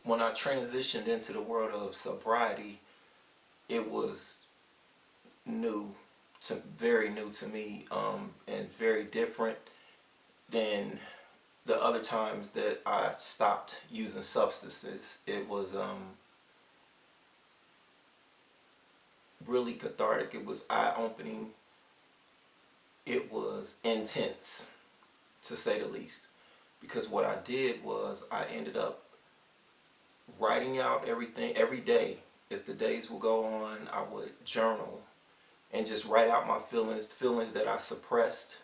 when I transitioned into the world of sobriety, it was new, very new to me, and very different than the other times that I stopped using substances. It was really cathartic. It was eye-opening. It was intense, to say the least. Because what I did was I ended up writing out everything every day. As the days would go on, I would journal and just write out my feelings that I suppressed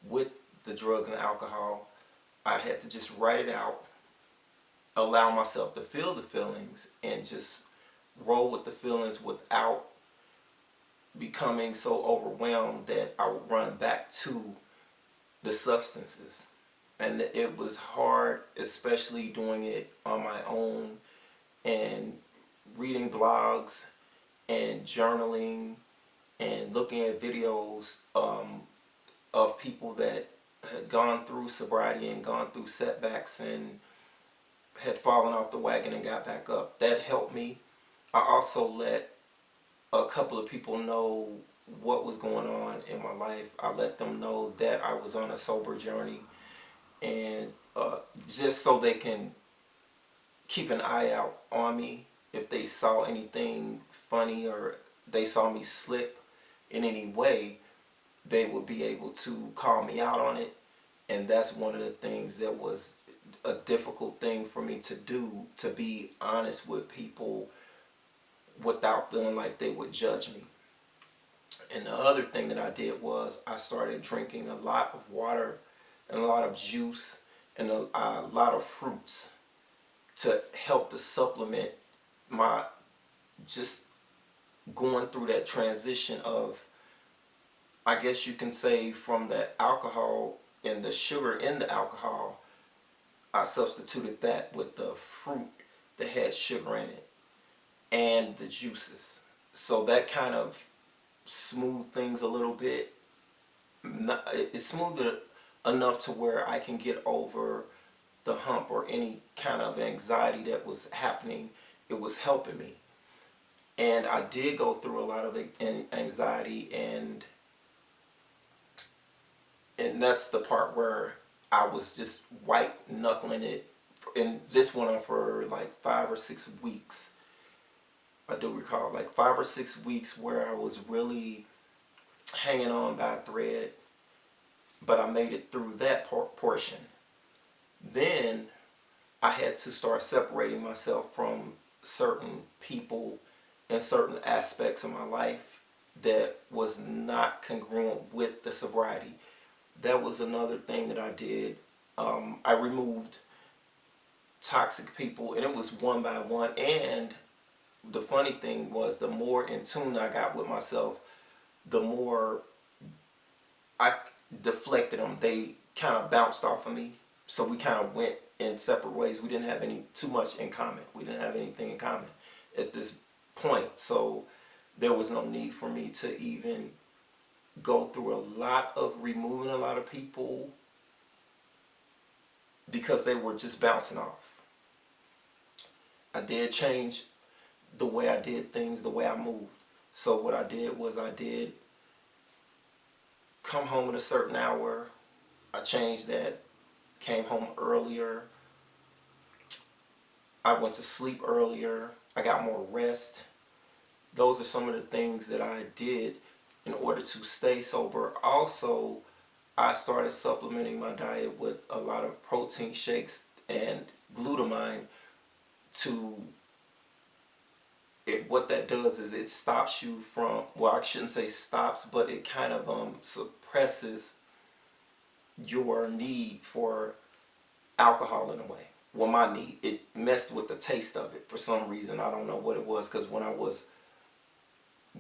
with the drugs and alcohol. I had to just write it out, allow myself to feel the feelings, and just roll with the feelings without becoming so overwhelmed that I would run back to the substances. And it was hard, especially doing it on my own and reading blogs and journaling and looking at videos of people that had gone through sobriety and gone through setbacks and had fallen off the wagon and got back up. That helped me. I also let a couple of people know what was going on in my life. I let them know that I was on a sober journey, and just so they can keep an eye out on me if they saw anything funny or they saw me slip in any way, they would be able to call me out on it. And that's one of the things that was a difficult thing for me to do, to be honest with people without feeling like they would judge me. And the other thing that I did was I started drinking a lot of water and a lot of juice and a lot of fruits to help to supplement my just going through that transition of, I guess you can say, from that alcohol and the sugar in the alcohol. I substituted that with the fruit that had sugar in it and the juices. So that kind of smoothed things a little bit. It smoothed it enough to where I can get over the hump or any kind of anxiety that was happening. It was helping me. And I did go through a lot of anxiety, and that's the part where I was just white knuckling it. And this went on for like 5 or 6 weeks. I do recall like 5 or 6 weeks where I was really hanging on by a thread, but I made it through that portion. Then I had to start separating myself from certain people and certain aspects of my life that was not congruent with the sobriety. That was another thing that I did. I removed toxic people, and it was one by one. And the funny thing was, the more in tune I got with myself, the more I deflected them. They kind of bounced off of me. So we kind of went in separate ways. We didn't have too much in common. We didn't have anything in common at this point. So there was no need for me to even go through a lot of removing a lot of people because they were just bouncing off. I did change the way I did things, the way I moved. So what I did was I did come home at a certain hour. I changed that, came home earlier. I went to sleep earlier. I got more rest. Those are some of the things that I did in order to stay sober. Also, I started supplementing my diet with a lot of protein shakes and glutamine to it. What that does is it stops you from, well, I shouldn't say stops, but it kind of suppresses your need for alcohol in a way. Well, my need, it messed with the taste of it for some reason. I don't know what it was, because when I was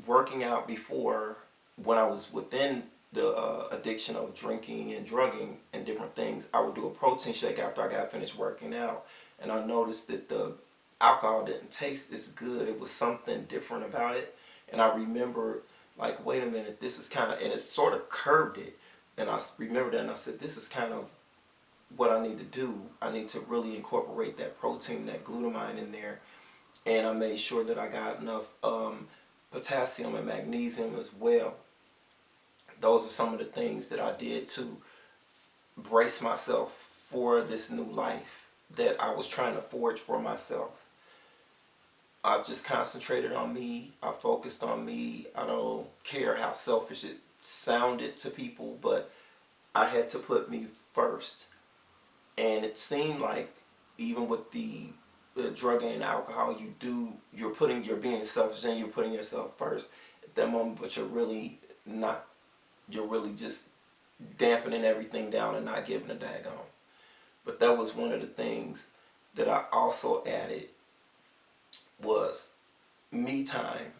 working out before, when I was within the addiction of drinking and drugging and different things, I would do a protein shake after I got finished working out, and I noticed that the alcohol didn't taste as good. It was something different about it, and I remember like, wait a minute, this is kind of, and it sort of curbed it, and I remember that, and I said, this is kind of what I need to do, I need to really incorporate that protein, that glutamine in there. And I made sure that I got enough potassium and magnesium as well. Those are some of the things that I did to brace myself for this new life that I was trying to forge for myself. I just concentrated on me. I focused on me. I don't care how selfish it sounded to people, but I had to put me first. And it seemed like even with the drug and alcohol, you're being selfish and you're putting yourself first at that moment, but you're really not. You're really just dampening everything down and not giving a daggone. But that was one of the things that I also added was me time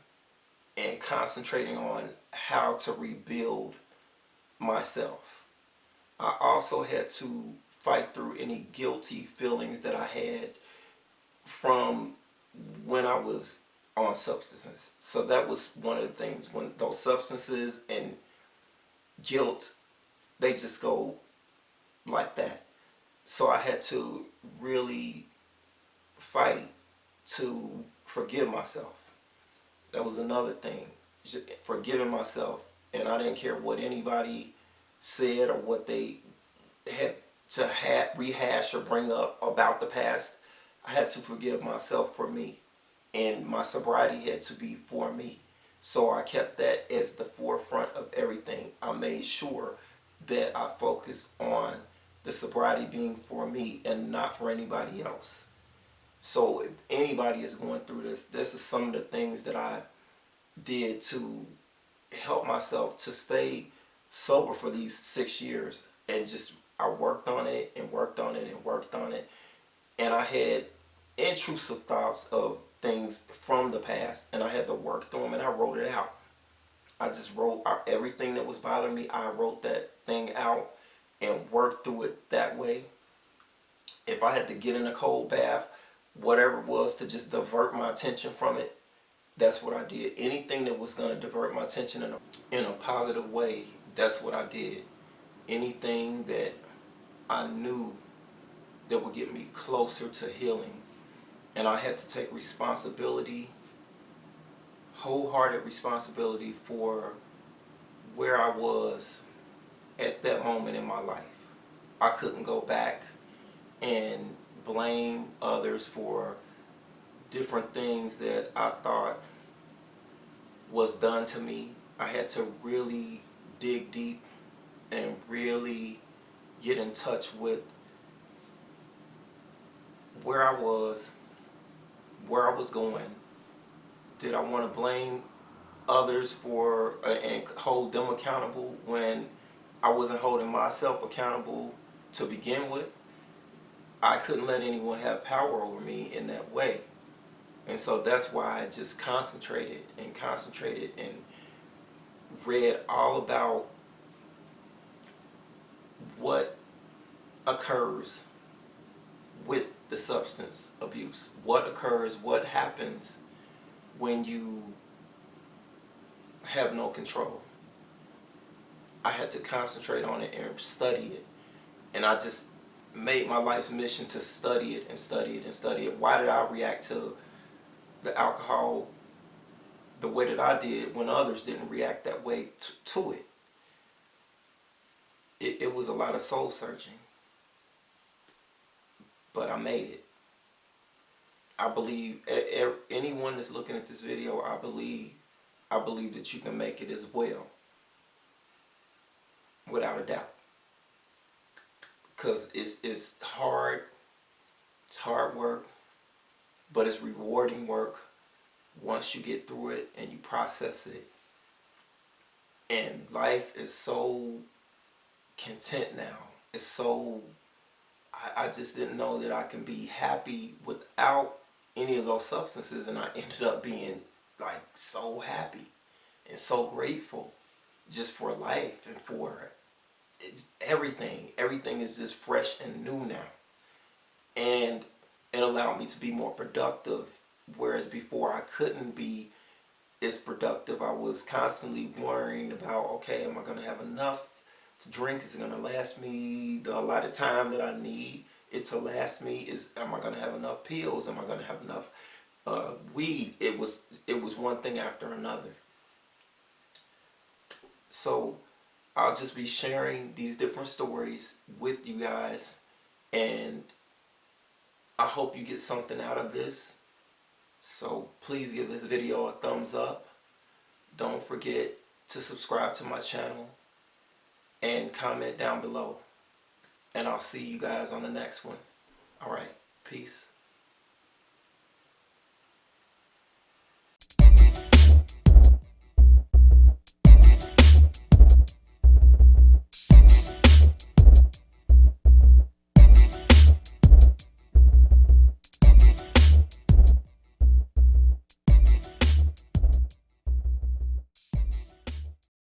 and concentrating on how to rebuild myself. I also had to fight through any guilty feelings that I had from when I was on substances. So that was one of the things, when those substances and guilt, they just go like that. So I had to really fight to forgive myself. That was another thing, forgiving myself. And I didn't care what anybody said or what they had to rehash or bring up about the past. I had to forgive myself for me. And my sobriety had to be for me. So I kept that as the forefront of everything. I made sure that I focused on the sobriety being for me and not for anybody else. So if anybody is going through this is some of the things that I did to help myself to stay sober for these 6 years. And just I worked on it and worked on it and worked on it. And I had intrusive thoughts of things from the past, and I had to work through them, and I wrote it out. I just wrote out everything that was bothering me. I wrote that thing out and worked through it that way. If I had to get in a cold bath, whatever it was to just divert my attention from it, that's what I did. Anything that was going to divert my attention in a positive way, that's what I did. Anything that I knew that would get me closer to healing. And I had to take responsibility, wholehearted responsibility for where I was at that moment in my life. I couldn't go back and blame others for different things that I thought was done to me. I had to really dig deep and really get in touch with where I was, where I was going. Did I want to blame others for and hold them accountable when I wasn't holding myself accountable to begin with? I couldn't let anyone have power over me in that way. And so that's why I just concentrated and read all about what occurs with the substance abuse. What occurs, what happens when you have no control. I had to concentrate on it and study it. And I just made my life's mission to study it and study it and study it. Why did I react to the alcohol the way that I did when others didn't react that way to it? It was a lot of soul searching, but I made it. I believe anyone that's looking at this video, I believe that you can make it as well, without a doubt. Because it's hard work, but it's rewarding work once you get through it and you process it. And life is so content now. It's so, I just didn't know that I can be happy without any of those substances, and I ended up being like so happy and so grateful just for life and for everything. Everything is just fresh and new now. And it allowed me to be more productive, whereas before I couldn't be as productive. I was constantly worrying about, okay, am I going to have enough to drink? Is it going to last me the allotted time that I need it to last me? Am I going to have enough pills? Am I going to have enough weed? It was one thing after another. So I'll just be sharing these different stories with you guys, and I hope you get something out of this. So please give this video a thumbs up. Don't forget to subscribe to my channel and comment down below. And I'll see you guys on the next one. Alright, peace.